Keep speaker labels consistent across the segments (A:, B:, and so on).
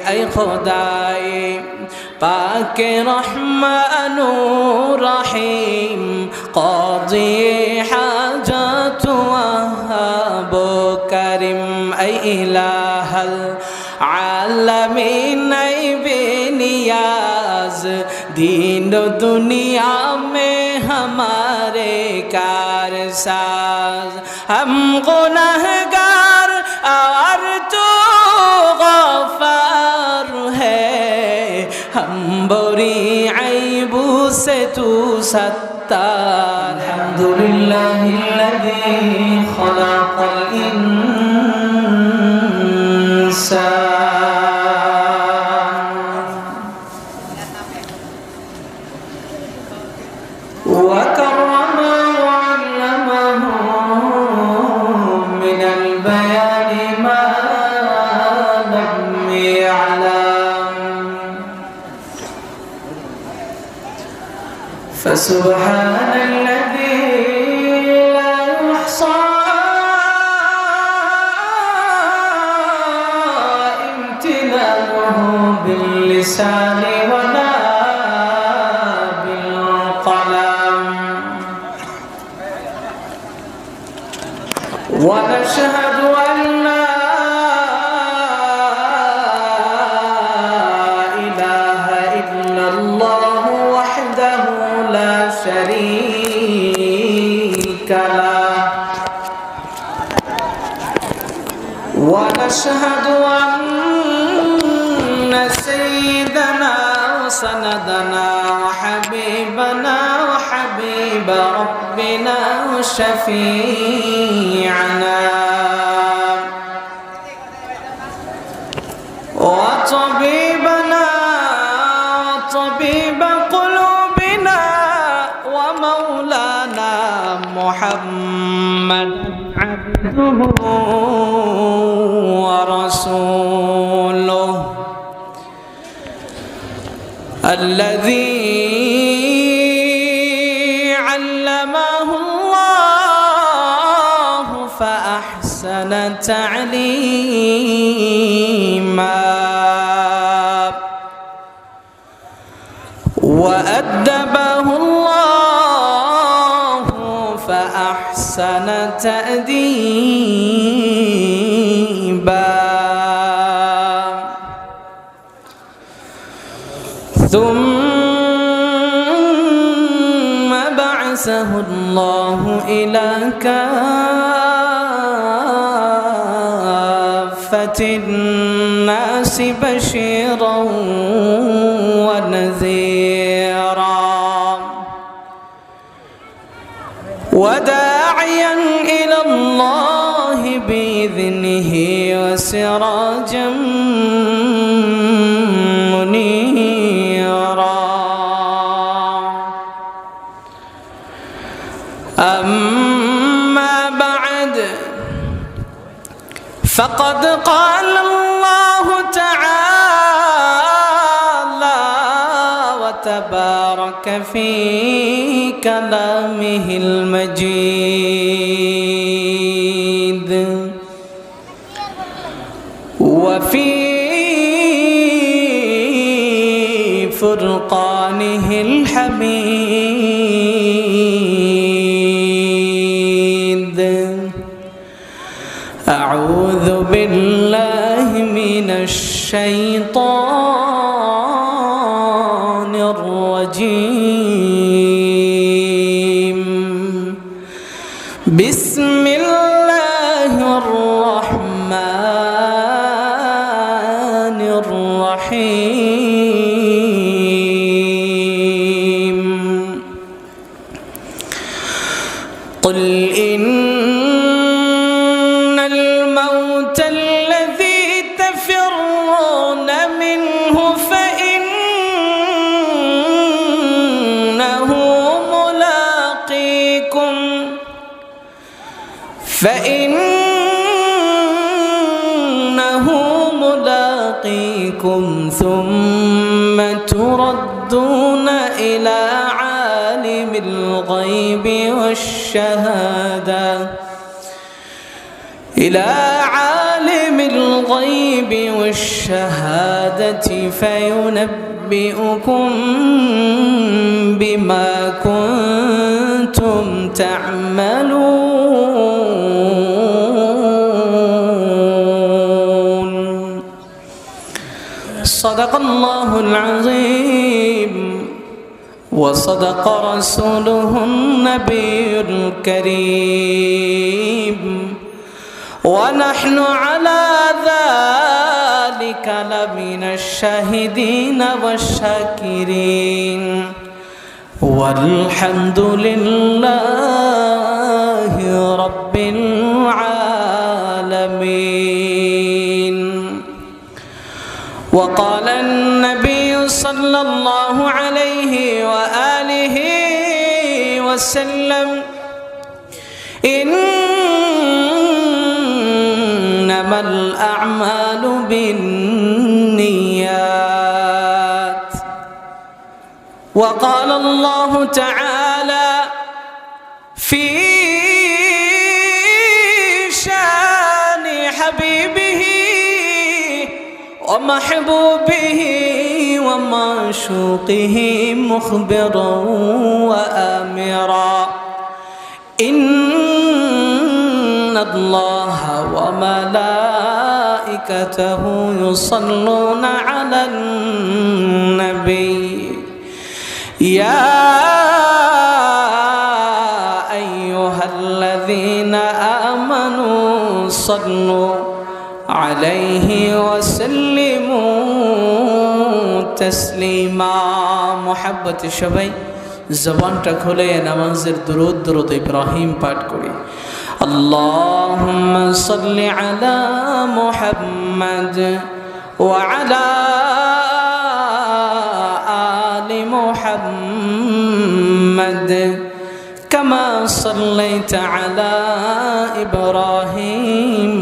A: ऐ खुदाए पाक रहमान रहीम क़ाज़ी हाजत वहाब करीम ऐ इलाहल आलमीन ऐ बेनियाज दीन दुनिया में हमारे कारसाज हम गुनहगार और तू गफ़ार है हम बुरी ऐबू से तू सत्तार अल्हम्दुलिल्लाहिल्लज़ी खलक़ल इंसान व कररमा व अल्लमहु मिनल बयानि मा فسبحان الذي لا يحصى امتنانه باللسان ولا بالقلم ونشهد أن لا إله إلا الله وحده لا شريك له ونشهد أن سيدنا وسندنا وحبيبنا وحبيب ربنا وشفيعنا وطبيبنا وطبيب قلوبنا ومولانا محمد عبده ورسوله الذي علمه الله فأحسن تعليما وأدبه الله فأحسن تأديبا ثم بعثه الله إلى كافة الناس بشيرا ونذيرا وداعيا إلى الله بإذنه وسراجا منيرا أما بعد فقد قال الله تعالى وتبارك في كلامه المجيد وفي فرقانه الحميد أعوذ بالله من الشيطان الرجيم بسم الله الرحمن الرحيم قل إن الموت الذي تفرون منه فإنه ملاقيكم ثم تردون إلى عالم الغيب والشهادة إلى عالم الغيب الغيب والشهادة فينبئكم بما كنتم تعملون. صدق الله العظيم وصدق رسوله النبي الكريم ونحن على ذلك لمن الشاهدين والشاكرين والحمد لله رب العالمين. وقال النبي صلى الله عليه وآله وسلم إنما الأعمال بالنيات. وقال الله تعالى في شان حبيبه ومحبوبه ومعشوقه مخبرا وآمرا إن الله وملائكته يصلون على النبي يا أيها الذين آمنوا صلوا عليه وسلموا تسليما. محبت সবাই জবানটা খুলে নামাজের দুরূদ দুরূদ ইব্রাহিম পাঠ করি। আল্লাহুম্মা সাল্লি আলা মুহাম্মাদ ওয়া আলা আলি মুহাম্মাদ কামা সাল্লাইতা আলা ইব্রাহিম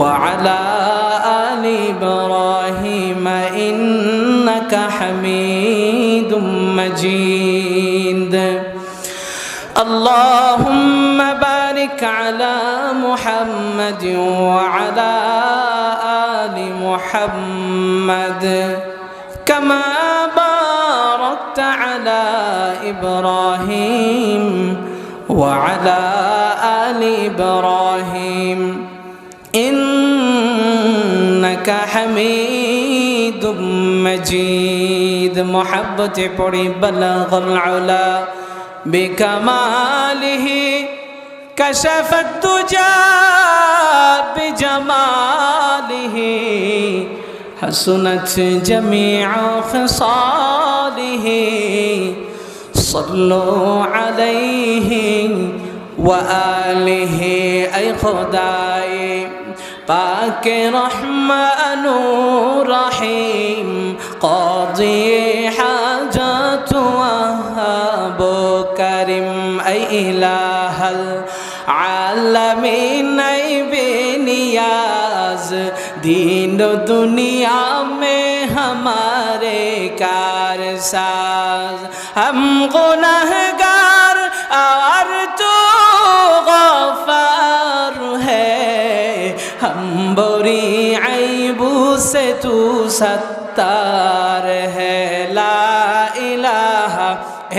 A: وعلى آل إبراهيم إنك حميد مجيد. اللهم بارك على محمد وعلى آل محمد كما باركت على إبراهيم وعلى آل إبراهيم إنك حميد مجيد. محبت پڑی بلغ العلا بكماله كشف الدجى بجماله حسنت جميع خصاله صلوا عليه وآله أي خدائي پاک رحمن رحیم قاضی حاجات وهاب کریم ای الہ العالمین ای بے نیاز دین و دنیا میں ہمارے کارساز. ہم گنہگار اور تو غفار ہے ہم بری عیبوں سے تو ستار ہے. لا الہ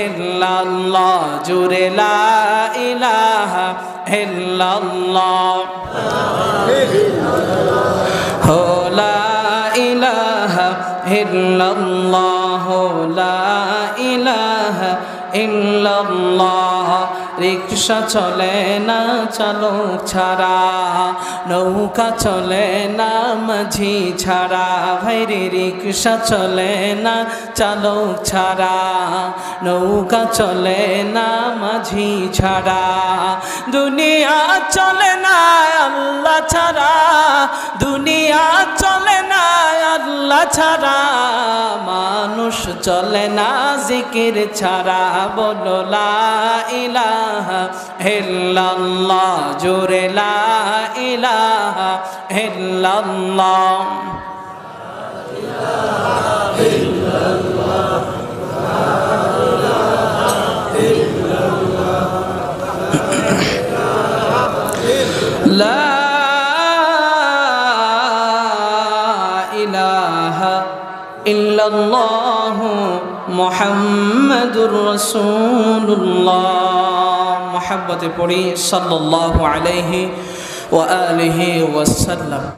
A: الا اللہ جورے لا الہ الا اللہ ہو لا الہ الا اللہ لا الہ الا اللہ. রিকশা চলে না চালক ছাড়া, নৌকা চলে না মাঝি ছাড়া, ভাইরে রিকশা চলে না চালক ছাড়া, নৌকা চলে না মাঝি ছাড়া, দুনিয়া চলে না আল্লাহ ছাড়া, দুনিয়া চলে না আল্লাহ ছাড়া, মানুষ চলে না জিকির ছাড়া. বলো লা ইলাহা ইল্লাল্লাহ জোরে লা ইলাহা ইল্লাল্লাহ. লা ইলাহা ইল্লাল্লাহু মুহাম্মাদুর রাসূলুল্লাহ। মুহাব্বতে পড়ি সাল্লাল্লাহু আলাইহি ওয়া আলিহি ওয়াসাল্লাম।